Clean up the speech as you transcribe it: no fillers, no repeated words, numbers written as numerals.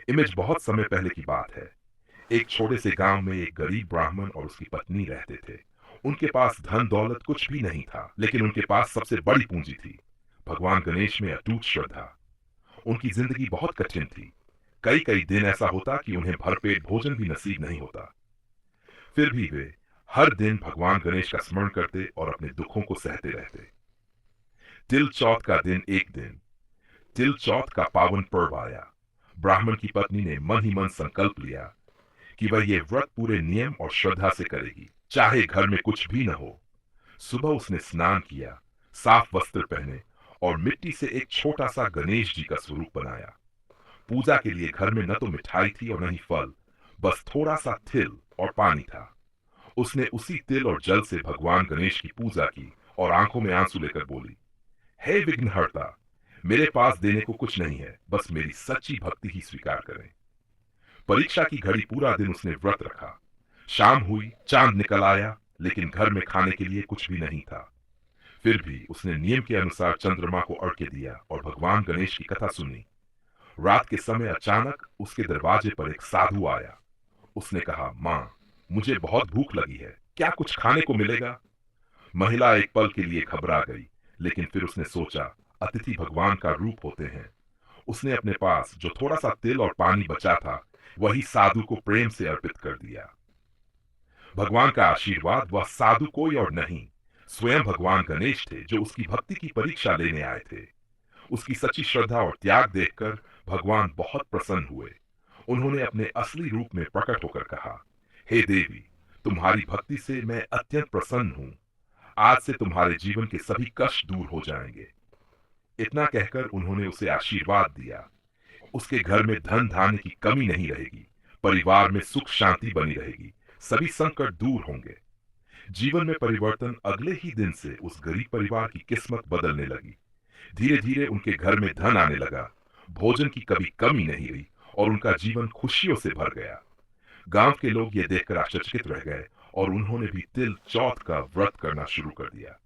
Image बहुत समय पहले की बात है। एक छोटे से गांव में एक गरीब ब्राह्मण और उसकी पत्नी रहते थे। उनके पास धन दौलत कुछ भी नहीं था, लेकिन उनके पास सबसे बड़ी पूंजी थी, भगवान गणेश में अटूट श्रद्धा। उनकी जिंदगी बहुत कठिन थी। कई कई दिन ऐसा होता कि उन्हें भरपेट भोजन भी नसीब नहीं होता। फिर भी वे हर दिन भगवान गणेश का स्मरण करते और अपने दुखों को सहते रहते। तिल चौथ का दिन एक दिन तिल चौथ का पावन पर्व आया। ब्राह्मण की पत्नी ने मन ही मन संकल्प लिया कि वह ये व्रत पूरे नियम और श्रद्धा से करेगी, चाहे घर में कुछ भी न हो। सुबह उसने स्नान किया, साफ वस्त्र पहने और मिट्टी से एक छोटा सा गणेश जी का स्वरूप बनाया। पूजा के लिए घर में न तो मिठाई थी और न ही फल, बस थोड़ा सा तिल और पानी था। उसने उसी तिल और जल से भगवान गणेश की पूजा की और आंखों में आंसू लेकर बोली, हे विघ्नहर्ता, मेरे पास देने को कुछ नहीं है, बस मेरी सच्ची भक्ति ही स्वीकार करें। परीक्षा की घड़ी पूरा दिन उसने व्रत रखा। शाम हुई, चांद निकल आया, लेकिन घर में खाने के लिए कुछ भी नहीं था। फिर भी उसने नियम के अनुसार चंद्रमा को अर्घ्य दिया और भगवान गणेश की कथा सुनी। रात के समय अचानक उसके दरवाजे पर एक साधु आया। उसने कहा, माँ, मुझे बहुत भूख लगी है, क्या कुछ खाने को मिलेगा? महिला एक पल के लिए घबरा गई, लेकिन फिर उसने सोचा, अतिथि भगवान का रूप होते हैं। उसने अपने पास जो थोड़ा सा तिल और पानी बचा था, वही साधु को प्रेम से अर्पित कर दिया। भगवान का आशीर्वाद वह साधु कोई और नहीं, स्वयं भगवान गणेश थे, जो उसकी भक्ति की परीक्षा लेने आए थे। उसकी सच्ची श्रद्धा और त्याग देखकर भगवान बहुत प्रसन्न हुए। उन्होंने अपने असली रूप में प्रकट होकर कहा, हे देवी, तुम्हारी भक्ति से मैं अत्यंत प्रसन्न हूं। आज से तुम्हारे जीवन के सभी कष्ट दूर हो जाएंगे। इतना कहकर उन्होंने उसे आशीर्वाद दिया। उसके घर में धन धान्य की कमी नहीं रहेगी, परिवार में सुख शांति बनी रहेगी, सभी संकट दूर होंगे। जीवन में परिवर्तन अगले ही दिन से उस गरीब परिवार की किस्मत बदलने लगी। धीरे धीरे उनके घर में धन आने लगा, भोजन की कभी कमी नहीं रही और उनका जीवन खुशियों से भर गया। गांव के लोग ये देखकर आश्चर्यचकित रह गए और उन्होंने भी तिल चौथ का व्रत करना शुरू कर दिया।